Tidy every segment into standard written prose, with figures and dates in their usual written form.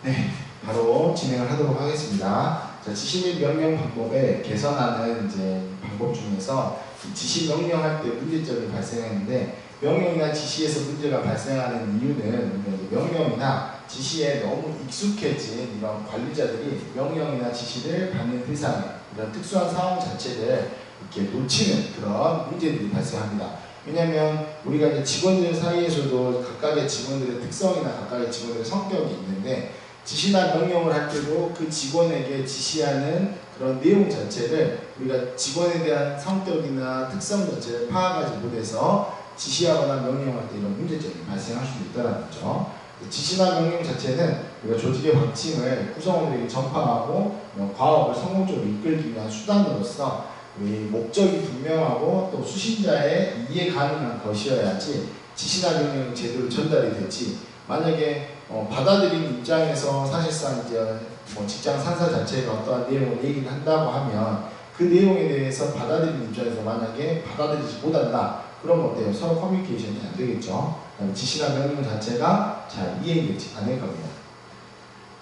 네, 바로 진행을 하도록 하겠습니다. 자, 지시 및 명령 방법에 개선하는 이제 방법 중에서 지시 명령할 때 문제점이 발생하는데, 명령이나 지시에서 문제가 발생하는 이유는 명령이나 지시에 너무 익숙해진 이런 관리자들이 명령이나 지시를 받는 대상에 이런 특수한 상황 자체를 이렇게 놓치는 그런 문제들이 발생합니다. 왜냐하면 우리가 이제 직원들 사이에서도 각각의 직원들의 특성이나 각각의 직원들의 성격이 있는데, 지시나 명령을 할 때도 그 직원에게 지시하는 그런 내용 자체를 우리가 직원에 대한 성격이나 특성 자체를 파악하지 못해서 지시하거나 명령할 때 이런 문제점이 발생할 수도 있다는 거죠. 지시나 명령 자체는 우리가 조직의 방침을 구성원들에게 전파하고 과업을 성공적으로 이끌기 위한 수단으로서 목적이 분명하고 또 수신자의 이해 가능한 것이어야지 지시나 명령이 제대로 전달이 되지, 만약에 받아들인 입장에서 사실상 이제 직장 상사 자체가 어떠한 내용을 얘기를 한다고 하면 그 내용에 대해서 받아들이는 입장에서 만약에 받아들이지 못한다, 그러면 어때요? 서로 커뮤니케이션이 안 되겠죠. 지시나 명령 자체가 잘 이해되지 않을 겁니다.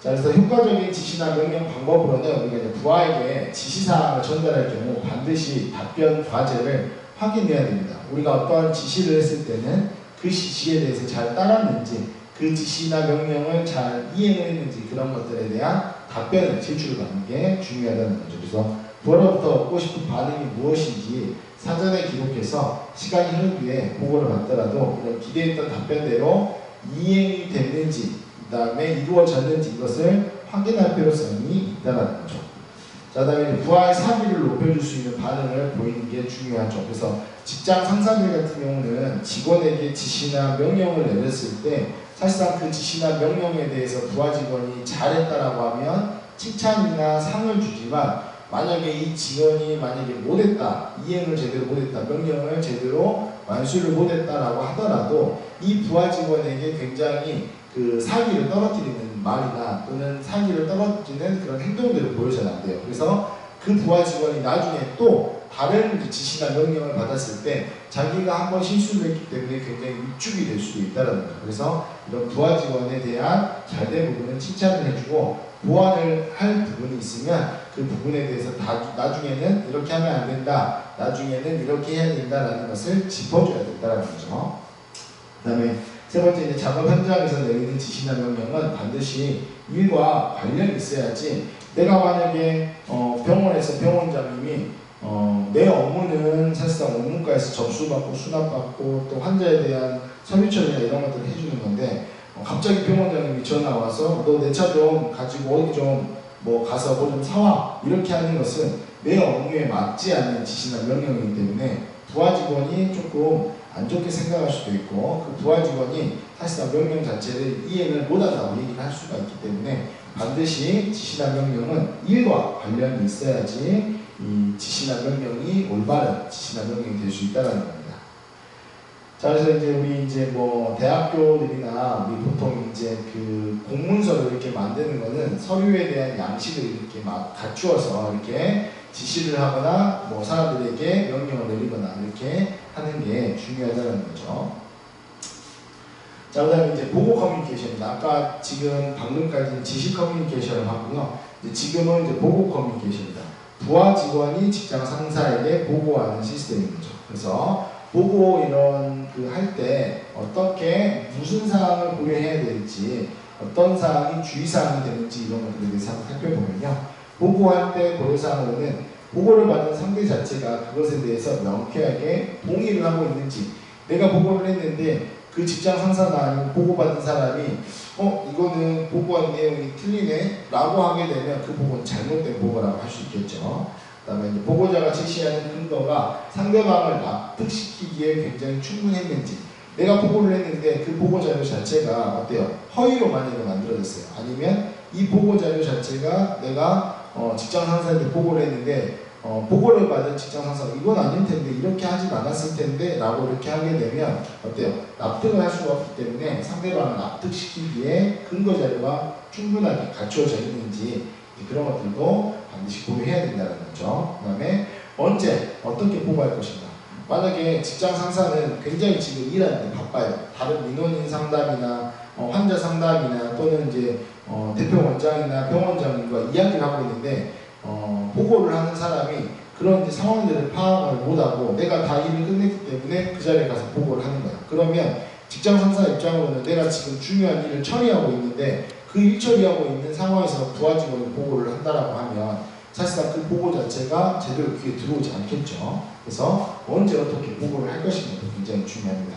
자, 그래서 효과적인 지시나 명령 방법으로는 우리가 이제 부하에게 지시사항을 전달할 경우 반드시 답변 과제를 확인해야 됩니다. 우리가 어떠한 지시를 했을 때는 그 지시에 대해서 잘 따랐는지, 그 지시나 명령을 잘 이행을 했는지, 그런 것들에 대한 답변을 제출받는 게 중요하다는 거죠. 그래서 부하로부터 얻고 싶은 반응이 무엇인지 사전에 기록해서 시간이 흐른 뒤에 보고를 받더라도 이런 기대했던 답변대로 이행이 됐는지, 그 다음에 이루어졌는지 이것을 확인할 필요성이 있다는 거죠. 자, 그 다음에 부하의 사비를 높여줄 수 있는 반응을 보이는 게 중요하죠. 그래서 직장 상사들 같은 경우는 직원에게 지시나 명령을 내렸을 때 사실상 그 지시나 명령에 대해서 부하 직원이 잘했다라고 하면 칭찬이나 상을 주지만, 만약에 이 직원이 만약에 못했다, 이행을 제대로 못했다, 명령을 제대로 완수를 못했다라고 하더라도 이 부하 직원에게 굉장히 그 사기를 떨어뜨리는 말이나 또는 사기를 떨어뜨리는 그런 행동들을 보여서는 안 돼요. 그래서 그 부하 직원이 나중에 또 다른 지시나 명령을 받았을 때 자기가 한번 실수를 했기 때문에 굉장히 위축이 될 수도 있다는 거죠. 그래서 이런 부하 직원에 대한 잘된 부분은 칭찬을 해주고, 보완을 할 부분이 있으면 그 부분에 대해서 나중에는 이렇게 하면 안 된다, 나중에는 이렇게 해야 된다라는 것을 짚어줘야 된다는 거죠. 그 다음에 세 번째, 이제 작업 현장에서 내리는 지시나 명령은 반드시 일과 관련이 있어야지, 내가 만약에 병원에서 병원장님이 내 업무는 사실상 업무과에서 접수받고 수납받고 또 환자에 대한 서류 처리나 이런 것들을 해주는 건데, 갑자기 병원장님이 전화 와서 너 내 차 좀 가지고 어디 좀 가서 뭐 좀 사와, 이렇게 하는 것은 내 업무에 맞지 않는 지시나 명령이기 때문에 부하 직원이 조금 안 좋게 생각할 수도 있고, 그 부하 직원이 사실상 명령 자체를 이행을 못한다고 얘기를 할 수가 있기 때문에 반드시 지시나 명령은 일과 관련이 있어야지 이 지시나 명령이 올바른 지시나 명령이 될 수 있다는 겁니다. 자, 그래서 이제 우리 이제 대학교들이나 우리 보통 이제 그 공문서를 이렇게 만드는 거는 서류에 대한 양식을 이렇게 막 갖추어서 이렇게 지시를 하거나 사람들에게 명령을 내리거나 이렇게 하는 게 중요하다는 거죠. 자, 그 다음에 이제 보고 커뮤니케이션입니다. 아까 지금 방금까지는 지시 커뮤니케이션을 하고요. 이제 지금은 이제 보고 커뮤니케이션입니다. 부하 직원이 직장 상사에게 보고하는 시스템인 거죠. 그래서 보고 이런 할 때 어떻게 무슨 사항을 고려해야 될지, 어떤 사항이 주의사항이 되는지 이런 것들에 대해서 한번 살펴보면요. 보고할 때 고려사항으로는 보고를 받는 상대 자체가 그것에 대해서 명쾌하게 동의를 하고 있는지, 내가 보고를 했는데 그 직장 상사나 아니면 보고받은 사람이 이거는 보고한 내용이 틀리네 라고 하게 되면 그 보고는 잘못된 보고라고 할 수 있겠죠. 그 다음에 이제 보고자가 제시하는 근거가 상대방을 납득시키기에 굉장히 충분했는지, 내가 보고를 했는데 그 보고자료 자체가 어때요? 허위로 만약에 만들어졌어요. 아니면 이 보고자료 자체가 내가 직장 상사한테 보고를 했는데 보고를 받은 직장 상사가 이건 아닐 텐데, 이렇게 하진 않았을 텐데 라고 이렇게 하게 되면 어때요? 납득을 할 수가 없기 때문에 상대방을 납득시키기에 근거 자료가 충분하게 갖추어져 있는지 그런 것들도 반드시 고려해야 된다는 거죠. 그 다음에 언제 어떻게 보고할 것인가. 만약에 직장 상사는 굉장히 지금 일하는데 바빠요. 다른 민원인 상담이나 환자 상담이나 또는 이제 대표 원장이나 병원장님과 이야기를 하고 있는데 보고를 하는 사람이 그런 이제 상황들을 파악을 못하고 내가 다 일을 끝냈기 때문에 그 자리에 가서 보고를 하는 거야. 그러면 직장 상사 입장으로는 내가 지금 중요한 일을 처리하고 있는데 그 일 처리하고 있는 상황에서 부하 직원이 보고를 한다라고 하면 사실상 그 보고 자체가 제대로 귀에 들어오지 않겠죠. 그래서 언제 어떻게 보고를 할 것인가도 굉장히 중요합니다.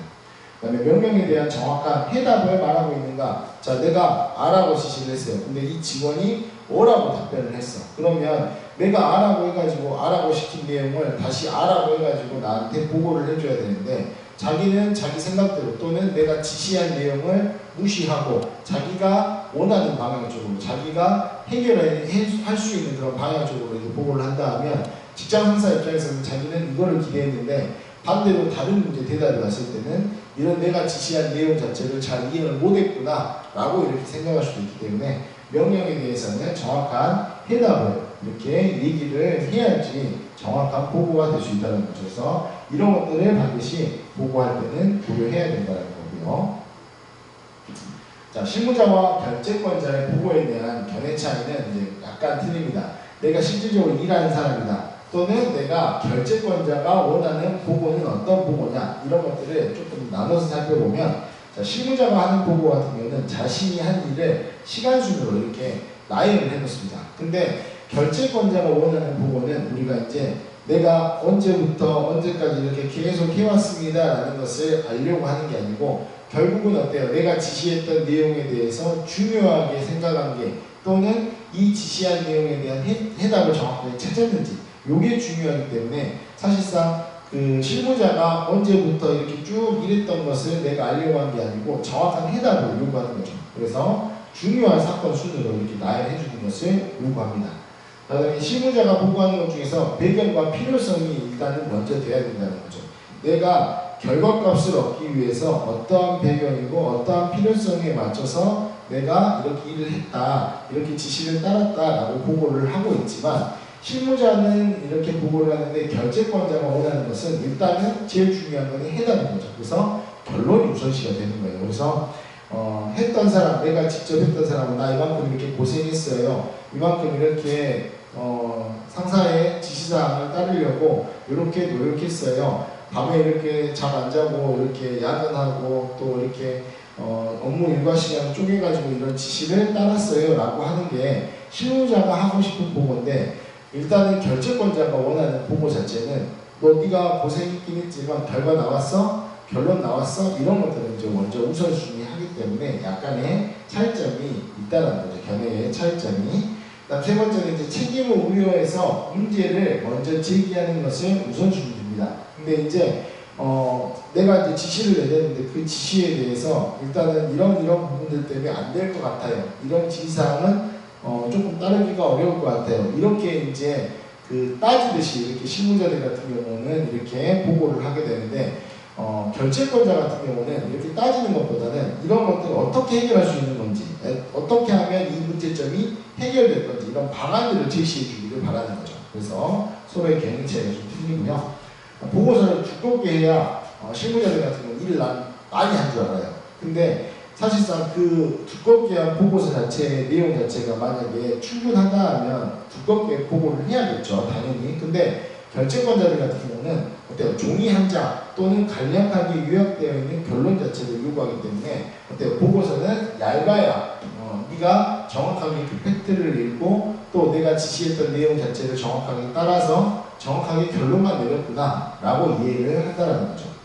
그 다음에 명령에 대한 정확한 해답을 말하고 있는가. 자, 내가 R라고 지시를 했어요. 근데 이 직원이 O라고 답변을 했어. 그러면 내가 R라고 해가지고 R라고 시킨 내용을 다시 R라고 해가지고 나한테 보고를 해줘야 되는데 자기는 자기 생각대로 또는 내가 지시한 내용을 무시하고 자기가 원하는 방향 쪽으로 자기가 해결할 수 있는 그런 방향 쪽으로 이제 보고를 한다 하면 직장 상사 입장에서는 자기는 이거를 기대했는데 반대로 다른 문제 대답이 왔을 때는 이런 내가 지시한 내용 자체를 잘 이해를 못했구나 라고 이렇게 생각할 수도 있기 때문에 명령에 대해서는 정확한 해답을 이렇게 얘기를 해야지 정확한 보고가 될 수 있다는 거죠. 그래서 이런 것들을 반드시 보고할 때는 고려해야 된다는 거고요. 자, 실무자와 결재권자의 보고에 대한 견해 차이는 이제 약간 틀립니다. 내가 실질적으로 일하는 사람이다. 또는 내가 결재권자가 원하는 보고는 어떤 보고냐 이런 것들을 조금 나눠서 살펴보면 자, 실무자가 하는 보고 같은 경우는 자신이 한 일을 시간 순으로 이렇게 나열을 해놓습니다. 근데 결재권자가 원하는 보고는 우리가 이제 내가 언제부터 언제까지 이렇게 계속 해왔습니다 라는 것을 알려고 하는 게 아니고 결국은 어때요? 내가 지시했던 내용에 대해서 중요하게 생각한 게 또는 이 지시한 내용에 대한 해답을 정확하게 찾았는지 이게 중요하기 때문에 사실상 그 실무자가 언제부터 이렇게 쭉 일했던 것을 내가 알려고 한 게 아니고 정확한 해답을 요구하는 거죠. 그래서 중요한 사건 순으로 이렇게 나열해 주는 것을 요구합니다. 그다음에 실무자가 보고하는 것 중에서 배경과 필요성이 일단은 먼저 돼야 된다는 거죠. 내가 결과값을 얻기 위해서 어떠한 배경이고 어떠한 필요성에 맞춰서 내가 이렇게 일을 했다, 이렇게 지시를 따랐다라고 보고를 하고 있지만 실무자는 이렇게 보고를 하는데 결재권자가 원하는 것은 일단은 제일 중요한 것은 해답인 거죠. 그래서 결론이 우선시가 되는 거예요. 그래서 했던 사람, 내가 직접 했던 사람은 나 이만큼 이렇게 고생했어요. 이만큼 이렇게 상사의 지시사항을 따르려고 이렇게 노력했어요. 밤에 이렇게 잠 안 자고 이렇게 야근하고 또 이렇게 업무 일과 시간 쪼개가지고 이런 지시를 따랐어요 라고 하는 게 실무자가 하고 싶은 보고인데 일단은 결재권자가 원하는 보고 자체는 네가 고생했긴 했지만 결과 나왔어? 결론 나왔어? 이런 것들은 이제 먼저 우선순위 하기 때문에 약간의 차이점이 있다는 거죠. 견해의 차이점이. 그다음 세 번째는 이제 책임을 우려해서 문제를 먼저 제기하는 것을 우선순위 줍니다. 근데 이제 내가 이제 지시를 내렸는데 그 지시에 대해서 일단은 이런 부분들 때문에 안 될 것 같아요. 이런 지시사항은 조금 따르기가 어려울 것 같아요. 이렇게 이제 그 따지듯이 이렇게 실무자들 같은 경우는 이렇게 보고를 하게 되는데 결재권자 같은 경우는 이렇게 따지는 것보다는 이런 것들을 어떻게 해결할 수 있는 건지 어떻게 하면 이 문제점이 해결될 건지 이런 방안들을 제시해 주기를 바라는 거죠. 그래서 서로의 견해 차이가 좀 틀리고요. 보고서를 두껍게 해야 실무자들 같은 경우는 일을 많이 한 줄 알아요. 근데 사실상 그 두껍게 한 보고서 자체의 내용 자체가 만약에 충분하다 하면 두껍게 보고를 해야겠죠. 당연히. 근데 결재권자들 같은 경우는 어때요? 종이 한 장 또는 간략하게 요약되어 있는 결론 자체를 요구하기 때문에 어때요? 보고서는 얇아야 네가 정확하게 그 팩트를 읽고 또 내가 지시했던 내용 자체를 정확하게 따라서 정확하게 결론만 내렸구나 라고 이해를 한다는 거죠.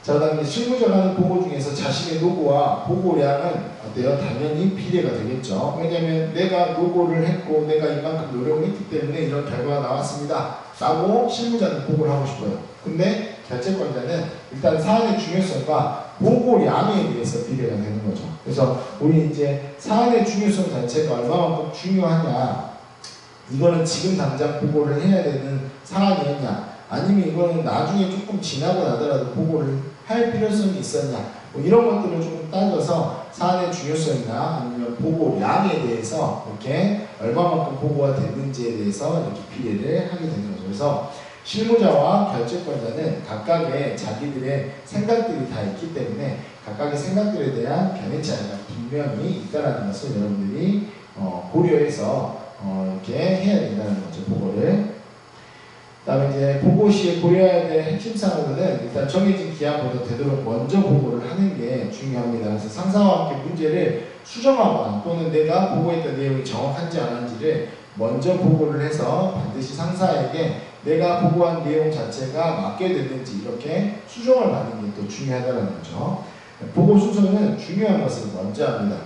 자, 그 다음에 실무자가 하는 보고 중에서 자신의 노고와 보고량은 어때요? 당연히 비례가 되겠죠. 왜냐면 내가 노고를 했고 내가 이만큼 노력을 했기 때문에 이런 결과가 나왔습니다 라고 실무자는 보고를 하고 싶어요. 근데 결재권자는 일단 사안의 중요성과 보고량에 대해서 비례가 되는 거죠. 그래서 우리 이제 사안의 중요성 자체가 얼마만큼 중요하냐, 이거는 지금 당장 보고를 해야 되는 사안이었냐, 아니면 이거는 나중에 조금 지나고 나더라도 보고를 할 필요성이 있었냐, 뭐 이런 것들을 조금 따져서 사안의 중요성이나 아니면 보고량에 대해서 이렇게 얼마만큼 보고가 됐는지에 대해서 이렇게 비례를 하게 되는 거죠. 그래서 실무자와 결재권자는 각각의 자기들의 생각들이 다 있기 때문에 각각의 생각들에 대한 견해 차이가 분명히 있다는 것을 여러분들이 고려해서 이렇게 해야 된다는 거죠. 보고를. 그다음에 이제 보고 시에 고려해야 될 핵심 사항으로는 일단 정해진 기한보다 되도록 먼저 보고를 하는 게 중요합니다. 그래서 상사와 함께 문제를 수정하거나 또는 내가 보고했던 내용이 정확한지 아닌지를 먼저 보고를 해서 반드시 상사에게 내가 보고한 내용 자체가 맞게 됐는지 이렇게 수정을 받는 게 또 중요하다는 거죠. 보고 순서는 중요한 것을 먼저 합니다.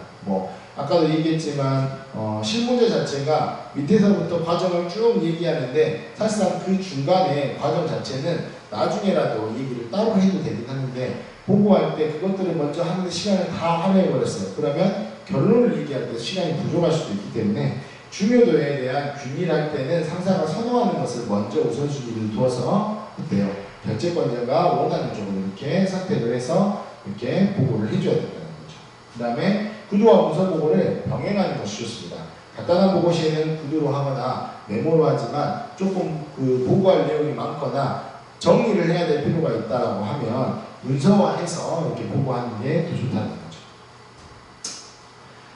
아까도 얘기했지만 실무자 자체가 밑에서부터 과정을 쭉 얘기하는데 사실상 그 중간에 과정 자체는 나중에라도 얘기를 따로 해도 되긴 하는데 보고할 때 그것들을 먼저 하는데 시간을 다 할애해버렸어요. 그러면 결론을 얘기할 때 시간이 부족할 수도 있기 때문에 중요도에 대한 균일할 때는 상사가 선호하는 것을 먼저 우선순위를 두어서 어때요? 결재권자가 원하는 쪽으로 이렇게 선택을 해서 이렇게 보고를 해줘야 된다는 거죠. 그 다음에 구두와 문서 보고를 병행하는 것이 좋습니다. 간단한 보고 시에는 구두로 하거나 메모로 하지만 조금 그 보고할 내용이 많거나 정리를 해야 될 필요가 있다고 하면 문서화해서 이렇게 보고하는 게 더 좋다는 거죠.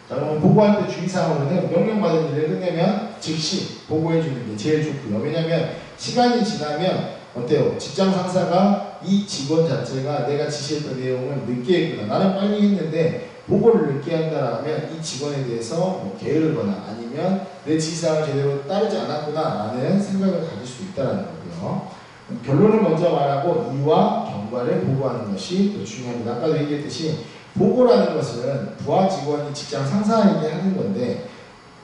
자, 그러면 보고할 때 주의사항으로는 명령받은 일을 끝내면 즉시 보고해주는 게 제일 좋고요. 왜냐하면 시간이 지나면 어때요? 직장 상사가 이 직원 자체가 내가 지시했던 내용을 늦게 했구나. 나는 빨리 했는데 보고를 늦게 한다라면 이 직원에 대해서 게으르거나 아니면 내 지시사항을 제대로 따르지 않았구나 라는 생각을 가질 수 있다는 거고요. 결론을 먼저 말하고 이유와 경과를 보고하는 것이 또 중요합니다. 아까도 얘기했듯이 보고라는 것은 부하 직원이 직장 상사에게 하는 건데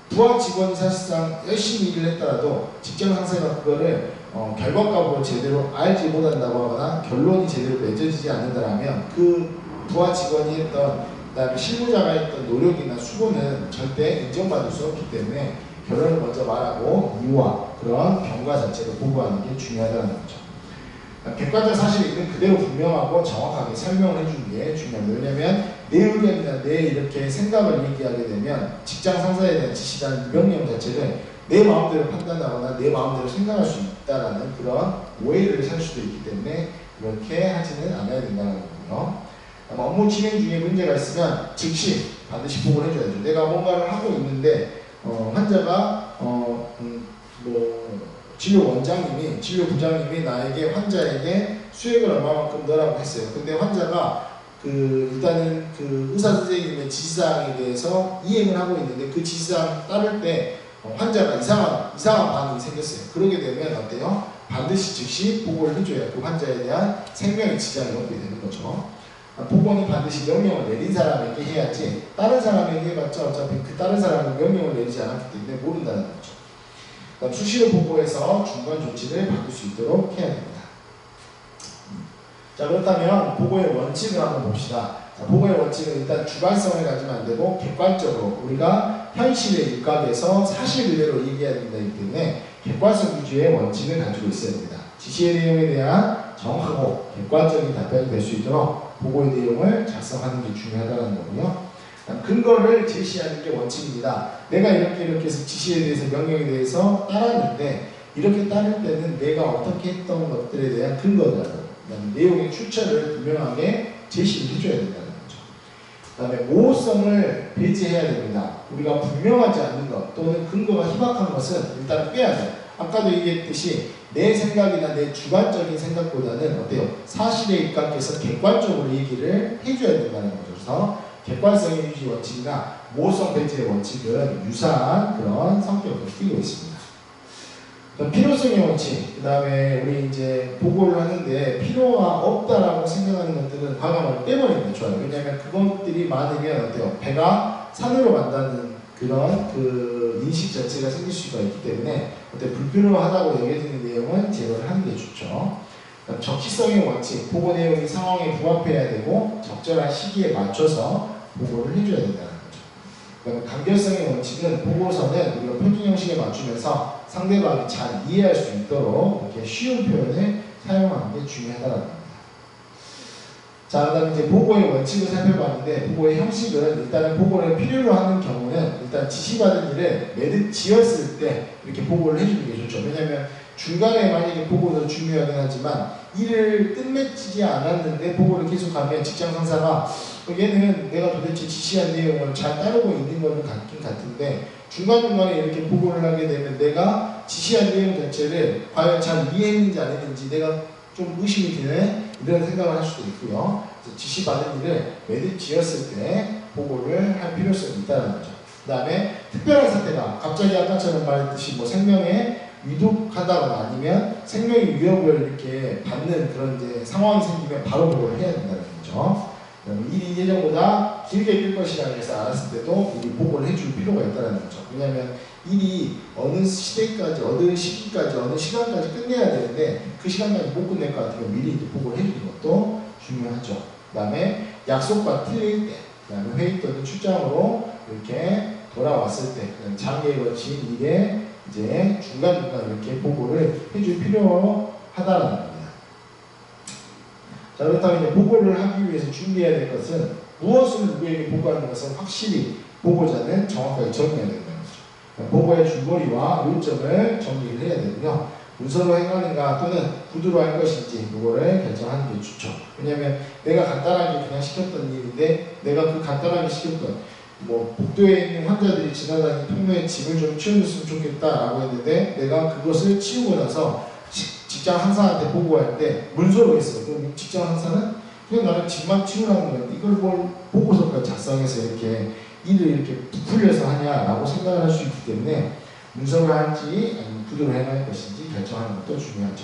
부하 직원이 사실상 열심히 일을 했더라도 직장 상사가 그거를 결과값으로 제대로 알지 못한다고 하거나 결론이 제대로 맺어지지 않는다면 그 부하 직원이 했던 그다음에 실무자가 했던 노력이나 수고는 절대 인정받을 수 없기 때문에 결론을 먼저 말하고 이유와 그런 경과 자체를 보고하는 게 중요하다는 거죠. 객관적 사실이 있는 그대로 분명하고 정확하게 설명을 해주는 게 중요합니다. 왜냐하면 내 의견이나 내 이렇게 생각을 얘기하게 되면 직장 상사에 대한 지시라는 명령 자체를 내 마음대로 판단하거나 내 마음대로 생각할 수 있다는 그런 오해를 살 수도 있기 때문에 그렇게 하지는 않아야 된다는 거고요. 업무 진행 중에 문제가 있으면 즉시 반드시 보고를 해줘야죠. 내가 뭔가를 하고 있는데 환자가 진료원장님이 진료부장님이 나에게 환자에게 수액을 얼마만큼 넣으라고 했어요. 근데 환자가 일단은 의사 선생님의 지시사항에 대해서 이행을 하고 있는데 그 지시사항 따를 때 환자가 이상한 반응이 생겼어요. 그러게 되면 어때요? 반드시 즉시 보고를 해줘야 그 환자에 대한 생명의 지장이 없게 되는 거죠. 보고는 반드시 명령을 내린 사람에게 해야지 다른 사람에게 해봤자 어차피 그 다른 사람은 명령을 내리지 않았기 때문에 모른다는 거죠. 그러니까 수시로 보고해서 중간 조치를 받을 수 있도록 해야 됩니다. 자, 그렇다면 보고의 원칙을 한번 봅시다. 자, 보고의 원칙은 일단 주관성을 가지면 안 되고 객관적으로 우리가 현실에 입각해서 사실 그대로 얘기해야 된다기 때문에 객관성 위주의 원칙을 가지고 있어야 됩니다. 지시의 내용에 대한 정확하고 객관적인 답변이 될 수 있도록 보고의 내용을 작성하는 게 중요하다는 거고요. 근거를 제시하는 게 원칙입니다. 내가 이렇게 해서 지시에 대해서 명령에 대해서 따랐는데 이렇게 따를 때는 내가 어떻게 했던 것들에 대한 근거라고 내용의 출처를 분명하게 제시를 해줘야 된다는 거죠. 그 다음에 모호성을 배제해야 됩니다. 우리가 분명하지 않는 것 또는 근거가 희박한 것은 일단 빼야 돼요. 아까도 얘기했듯이 내 생각이나 내 주관적인 생각보다는 어때요? 사실에 입각해서 객관적으로 얘기를 해줘야 된다는 거죠. 그래서 객관성의 유지 원칙이나 모호성 배제의 원칙은 유사한 그런 성격을 띠고 있습니다. 필요성의 원칙, 그 다음에 우리 이제 보고를 하는데 필요가 없다라고 생각하는 것들은 과감하게 빼버리는 게 좋아요. 왜냐하면 그것들이 많으면 어때요? 배가 산으로 간다는 그런 인식 자체가 생길 수가 있기 때문에 어때 불필요하다고 여겨지는 내용은 제거를 하는 게 좋죠. 적시성의 원칙, 보고 내용이 상황에 부합해야 되고 적절한 시기에 맞춰서 보고를 해줘야 된다는 거죠. 간결성의 원칙은 보고서는 우리가 표준 형식에 맞추면서 상대방이 잘 이해할 수 있도록 이렇게 쉬운 표현을 사용하는 게 중요하다는 겁니다. 자, 그다음에 이제 보고의 원칙을 살펴봤는데 보고의 형식은 일단은 보고를 필요로 하는 경우는 일단 지시받은 일을 매듭 지었을 때 이렇게 보고를 해주는 게 좋죠. 왜냐하면 중간에 만약에 보고도 중요하긴 하지만 일을 끝맺지 않았는데 보고를 계속하면 직장 상사가 얘는 내가 도대체 지시한 내용을 잘 따르고 있는 거는 같긴 같은데 중간중간에 이렇게 보고를 하게 되면 내가 지시한 내용 자체를 과연 잘 이해했는지 안 했는지 내가 좀 의심이 드는 이런 생각을 할 수도 있고요. 지시받은 일을 매듭 지었을 때 보고를 할 필요성이 있다는 거죠. 그 다음에 특별한 사태가 갑자기 아까처럼 말했듯이 뭐 생명에 위독하다거나 아니면 생명의 위협을 이렇게 받는 그런 이제 상황이 생기면 바로 보고를 해야 된다는 거죠. 일이 예정보다 길게 끌 것이라고 해서 알았을 때도 미리 보고를 해줄 필요가 있다는 거죠. 왜냐하면 일이 어느 시대까지, 어느 시기까지, 어느 시간까지 끝내야 되는데 그 시간까지 못 끝낼 것 같으면 미리 보고를 해주는 것도 중요하죠. 그 다음에 약속과 틀릴 때, 그 다음에 회의 또는 출장으로 이렇게 돌아왔을 때, 장기에 거친 일에 이제 중간중간 이렇게 보고를 해줄 필요하다는 겁니다. 자, 그렇다면 이제 보고를 하기 위해서 준비해야 될 것은 무엇을 누구에게 보고하는 것은 확실히 보고자는 정확하게 정의해야 된다는 거죠. 보고의 줄거리와 요점을 정리를 해야 되고요. 문서로 행하는가 또는 구두로 할 것인지 그거를 결정하는 게 좋죠. 왜냐하면 내가 간단하게 그냥 시켰던 일인데 내가 그 간단하게 시켰던 뭐 복도에 있는 환자들이 지나다니는 통로에 짐을 좀 치워줬으면 좋겠다라고 했는데 내가 그것을 치우고 나서 직장 상사한테 보고할 때 문서로 했어. 그럼 직장 상사는 그냥 나는 집만 치우라는 건데 이걸 뭘 보고서까지 작성해서 이렇게 일을 이렇게 부풀려서 하냐라고 생각을 할 수 있기 때문에 문서로 할지 아니면 구두로 해갈 것인지 결정하는 것도 중요하죠.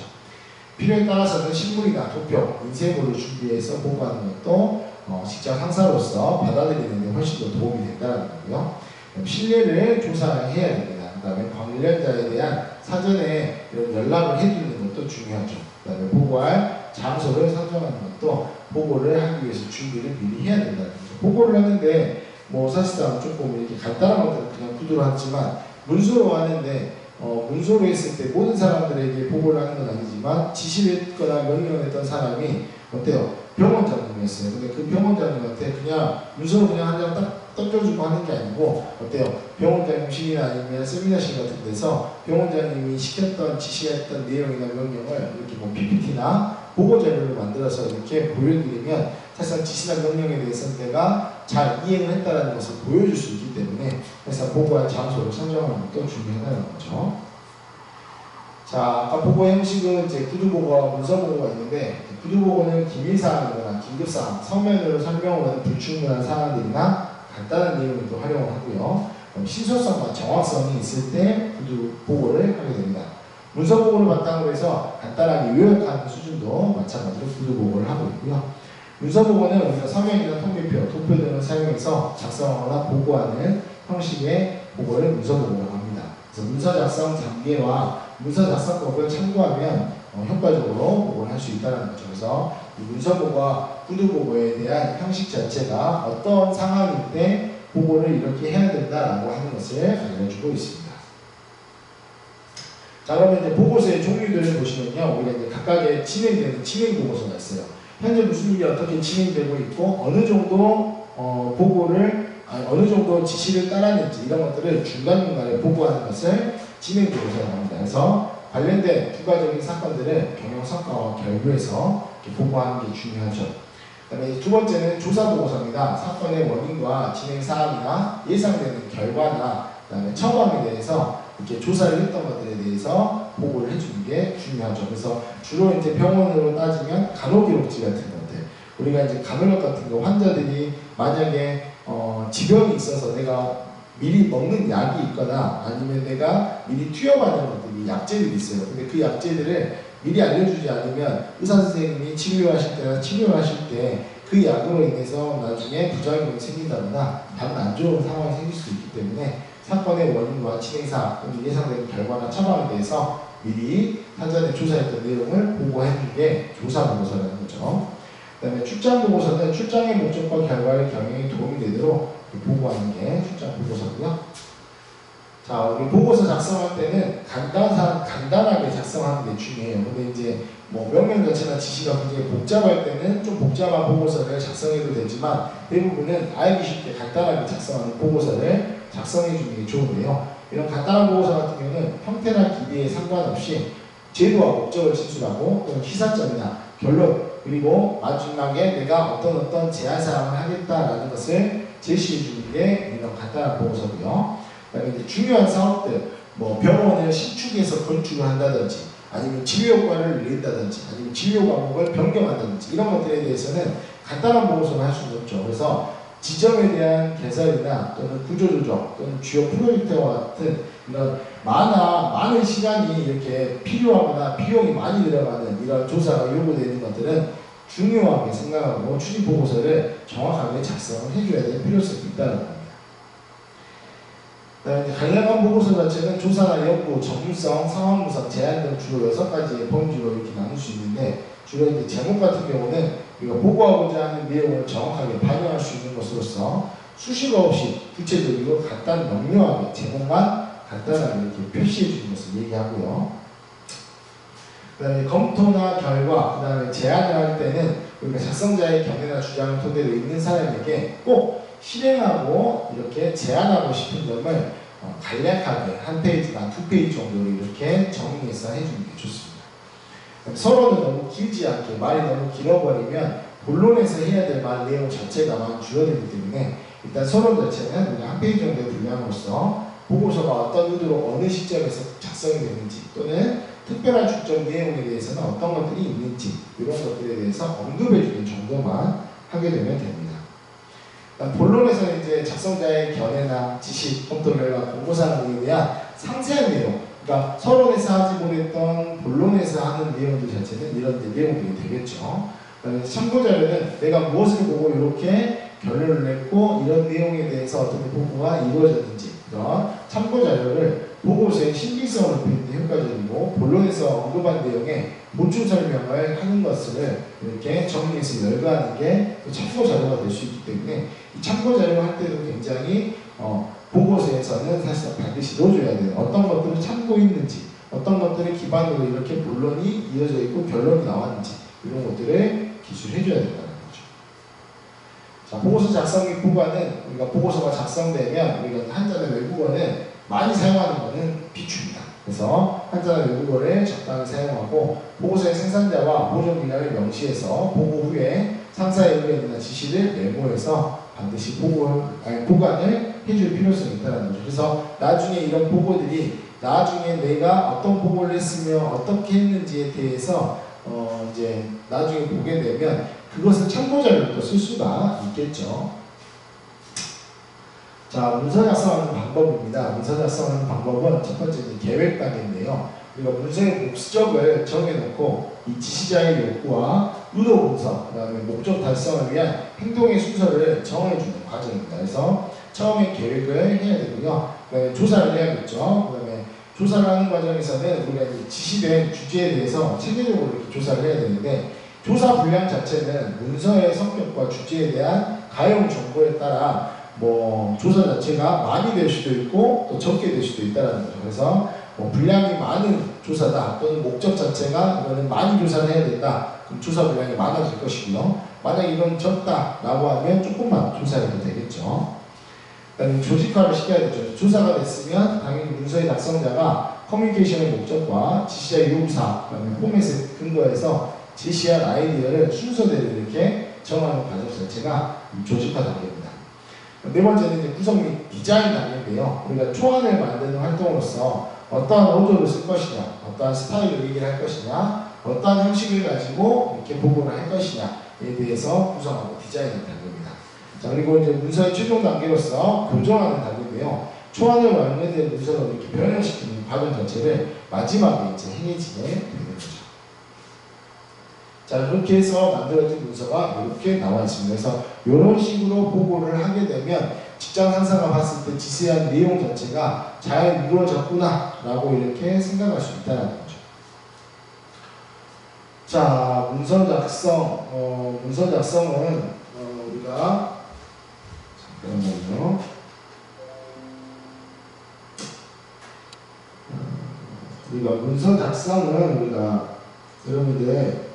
필요에 따라서는 신문이나 도표, 인쇄물을 준비해서 보고하는 것도 직장 상사로서 받아들이는 데 훨씬 더 도움이 된다는 거고요. 신뢰를 조사해야 됩니다. 그 다음에 관련자에 대한 사전에 이런 연락을 해주는 것도 중요하죠. 그 다음에 보고할 장소를 선정하는 것도 보고를 하기 위해서 준비를 미리 해야 된다는 거죠. 보고를 하는데 뭐 사실상 조금 이렇게 간단한 것들은 그냥 구두로 하지만 문서로 하는데 문서로 했을 때 모든 사람들에게 보고를 하는 건 아니지만 지시를 했거나 명령을 했던 사람이 어때요? 병원장님이었어요. 근데 그 병원장님한테 그냥 문서로 그냥 한 장 딱 던져주고 하는 게 아니고 어때요? 병원장님실이나 아니면 세미나실 같은 데서 병원장님이 시켰던 지시했던 내용이나 명령을 이렇게 뭐 PPT나 보고 자료를 만들어서 이렇게 보여드리면 사실상 지시나 명령에 대해서 내가 잘 이행을 했다는 것을 보여줄 수 있기 때문에 그래서 보고할 장소를 선정하는 것도 중요하다는 거죠. 자, 아까 보고의 형식은 이제 구두보고와 문서보고가 있는데 구두보고는 기밀사항이거나 긴급사항, 서면으로 설명을 하는 불충분한 사항들이나 간단한 내용을 또 활용을 하고요. 신속성과 정확성이 있을 때 구두보고를 하게 됩니다. 문서보고를 바탕으로 해서 간단하게 요약하는 수준도 마찬가지로 구두보고를 하고 있고요. 문서보고는 우리가 서면이나 통계표, 도표 등을 사용해서 작성하거나 보고하는 형식의 보고를 문서보고라고 합니다. 그래서 문서 작성 단계와 문서 작성법을 참고하면 효과적으로 보고를 할 수 있다는 거죠. 그래서 이 문서보고와 구두보고에 대한 형식 자체가 어떤 상황일 때 보고를 이렇게 해야 된다라고 하는 것을 알려주고 있습니다. 자, 그러면 이제 보고서의 종류들을 보시면요, 우리가 이제 각각의 진행되는 진행 보고서가 있어요. 현재 무슨 일이 어떻게 진행되고 있고 어느 정도 어느 정도 지시를 따랐는지 이런 것들을 중간중간에 보고하는 것을 진행 보고서라고 합니다. 그래서 관련된 부가적인 사건들을 경영 성과와 결부해서 보고하는 게 중요하죠. 그다음에 두 번째는 조사 보고서입니다. 사건의 원인과 진행 사항이나 예상되는 결과나 그다음에 처방에 대해서 이렇게 조사를 했던 것들에 대해서 보고를 해주는 게 중요하죠. 그래서 주로 이제 병원으로 따지면 간호기록지 같은 것들, 우리가 이제 간호력 같은 거 환자들이 만약에 지병이 있어서 내가 미리 먹는 약이 있거나 아니면 내가 미리 투여받는 것들이 약제들이 있어요. 근데 그 약제들을 미리 알려주지 않으면 의사 선생님이 치료하실 때 그 약으로 인해서 나중에 부작용이 생긴다거나 다른 안 좋은 상황이 생길 수 있기 때문에 사건의 원인과 진행사항 또는 예상되는 결과나 처방에 대해서 미리 사전에 조사했던 내용을 보고해주는 게 조사 보고서라는 거죠. 그 다음에 출장 보고서는 출장의 목적과 결과를 경영에 도움이 되도록 보고하는 게 출장 보고서고요. 자, 우리 보고서 작성할 때는 간단하게 작성하는 게 중요해요. 근데 이제 뭐 명령 자체나 지시가 굉장히 복잡할 때는 좀 복잡한 보고서를 작성해도 되지만 대부분은 알기 쉽게 간단하게 작성하는 보고서를 작성해 주는 게 좋은데요. 이런 간단한 보고서 같은 경우는 형태나 기비에 상관없이 제도와 목적을 진술하고 또는 시사점이나 결론 그리고 마지막에 내가 어떤 제안사항을 하겠다라는 것을 제시해 주는 게 이런 간단한 보고서고요. 그다음에 이제 중요한 사업들, 뭐 병원을 신축해서 건축을 한다든지, 아니면 진료 효과를 낸다든지, 아니면 진료 과목을 변경한다든지 이런 것들에 대해서는 간단한 보고서를 할 수는 없죠. 그래서 지점에 대한 개설이나 또는 구조조정 또는 주요 프로젝트와 같은 이런 많은 시간이 이렇게 필요하거나 비용이 많이 들어가는 이런 조사가 요구되는 것들은 중요하게 생각하고 추진 보고서를 정확하게 작성을 해줘야 될 필요성이 있다는 겁니다. 간략한 보고서 자체는 조사나 연구, 전문성, 상황 분석, 제안 등 주로 6가지의 범주로 이렇게 나눌 수 있는데, 주로 이제 제목 같은 경우는 우리가 보고하고자 하는 내용을 정확하게 반영할 수 있는 것으로서 수식 없이 구체적이고 간단 명료하게 제목만 간단하게 이렇게 표시해 주는 것을 얘기하고요. 그 다음에 검토나 결과, 그 다음에 제안을 할 때는 우리가 작성자의 견해나 주장을 토대로 있는 사람에게 꼭 실행하고 이렇게 제안하고 싶은 점을 간략하게 한 페이지나 두 페이지 정도로 이렇게 정리해서 해주는 게 좋습니다. 서론은 너무 길지 않게, 말이 너무 길어버리면 본론에서 해야 될 말 내용 자체가 많이 줄어들기 때문에 일단 서론 자체는 그냥 한 페이지 정도의 분량으로서 보고서가 어떤 의도로 어느 시점에서 작성이 되는지 또는 특별한 중점 내용에 대해서는 어떤 것들이 있는지 이런 것들에 대해서 언급해주는 정도만 하게 되면 됩니다. 본론에서는 이제 작성자의 견해나 지식, 검토 결과, 공고사항에 대한 상세한 내용, 그러니까 서론에서 하지 못했던 본론에서 하는 내용들 자체는 이런 내용들이 되겠죠. 참고자료는 내가 무엇을 보고 이렇게 결론을 냈고 이런 내용에 대해서 어떻게 보고가 이루어졌는지 그런 참고자료를 보고서의 신빙성을 높이는 데 효과적이고 본론에서 언급한 내용에 보충 설명을 하는 것을 이렇게 정리해서 열거하는 게 참고자료가 될 수 있기 때문에 이 참고자료를 할 때도 굉장히 보고서에서는 사실 반드시 넣어줘야 돼요. 어떤 것들을 참고했는지, 어떤 것들을 기반으로 이렇게 본론이 이어져 있고 결론이 나왔는지 이런 것들을 기술해줘야 된다는 거죠. 자, 보고서 작성 및 보관은 우리가 보고서가 작성되면 우리가 한자나 외국어는 많이 사용하는 것은 비추입니다. 그래서 한자나 외국어를 적당히 사용하고 보고서의 생산자와 보존 기간을 명시해서 보고 후에 상사의 의견이나 지시를 메모해서 반드시 보관을 해줄 필요성이 있다는 거죠. 그래서 나중에 이런 보고들이 나중에 내가 어떤 보고를 했으며 어떻게 했는지에 대해서 이제 나중에 보게 되면 그것을 참고자료로 쓸 수가 있겠죠. 자, 문서 작성하는 방법입니다. 문서 작성하는 방법은 첫 번째는 계획 단계인데요. 우리가 문서의 목적을 정해놓고 이 지시자의 욕구와 의도 분석, 그 다음에 목적 달성을 위한 행동의 순서를 정해주는 과정입니다. 그래서 처음에 계획을 해야 되고요. 그 다음에 조사를 해야겠죠. 그 다음에 조사를 하는 과정에서는 우리가 지시된 주제에 대해서 체계적으로 이렇게 조사를 해야 되는데 조사 분량 자체는 문서의 성격과 주제에 대한 가용 정보에 따라 조사 자체가 많이 될 수도 있고 또 적게 될 수도 있다는 거죠. 그래서 분량이 많은 조사다 또는 목적 자체가 이거는 많이 조사를 해야 된다. 그럼 조사 분량이 많아질 것이고요. 만약 이건 적다라고 하면 조금만 조사해도 되겠죠. 그다음에 조직화를 시켜야 되죠. 조사가 됐으면 당연히 문서의 작성자가 커뮤니케이션의 목적과 지시자의 요구사항, 그다음에 포맷에 근거해서 제시한 아이디어를 순서대로 이렇게 정하는 과정 자체가 조직화 단계입니다. 네 번째는 이제 구성 및 디자인 단계인데요. 우리가 초안을 만드는 활동으로서 어떠한 어조를 쓸 것이냐, 어떠한 스타일을 얘기를 할 것이냐, 어떠한 형식을 가지고 이렇게 보고를 할 것이냐에 대해서 구성하고 디자인하는 단계입니다. 자, 그리고 이제 문서의 최종 단계로서 교정하는 단계인데요. 초안을 완료된 문서로 이렇게 변형시키는 과정 자체를 마지막에 이제 행해지게 되는 거죠. 자, 그렇게 해서 만들어진 문서가 이렇게 나와 있습니다. 그래서 이런 식으로 보고를 하게 되면 직장 상사가 봤을 때 지시한 내용 자체가 잘 이루어졌구나 라고 이렇게 생각할 수 있다는 거죠. 자, 문서 작성은 우리가 잠깐만요. 우리가 문서 작성은 우리가 여러분들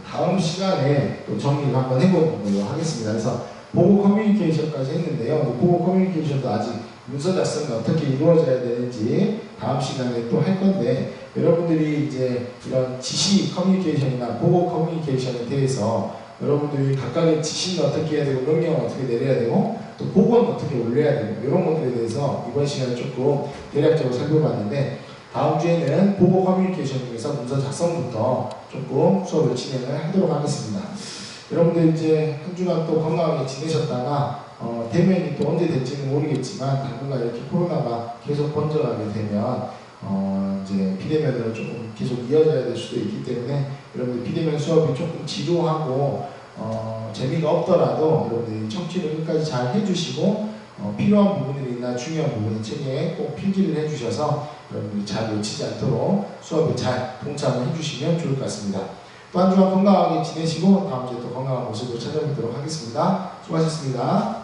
다음 시간에 또 정리를 한번 해보는 걸로 하겠습니다. 그래서 보고 커뮤니케이션까지 했는데요. 보고 커뮤니케이션도 아직 문서 작성이 어떻게 이루어져야 되는지 다음 시간에 또 할 건데, 여러분들이 이제 이런 지시 커뮤니케이션이나 보고 커뮤니케이션에 대해서 여러분들이 각각의 지시는 어떻게 해야 되고 명령은 어떻게 내려야 되고 또 보고는 어떻게 올려야 되고 이런 것들에 대해서 이번 시간에 조금 대략적으로 살펴봤는데, 다음 주에는 보고 커뮤니케이션 중에서 문서 작성부터 조금 수업을 진행을 하도록 하겠습니다. 여러분들 이제 한 주간 또 건강하게 지내셨다가 대면이 또 언제 될지는 모르겠지만 당분간 이렇게 코로나가 계속 번져가게 되면 이제 비대면으로 조금 계속 이어져야 될 수도 있기 때문에 여러분들 비대면 수업이 조금 지루하고 재미가 없더라도 여러분들이 청취를 끝까지 잘 해주시고 필요한 부분들이나 중요한 부분은 책에 꼭 필기를 해주셔서 여러분들이 잘 놓치지 않도록 수업에 잘 동참을 해주시면 좋을 것 같습니다. 또 한 주간 건강하게 지내시고 다음 주에 또 건강한 모습으로 찾아뵙도록 하겠습니다. 수고하셨습니다.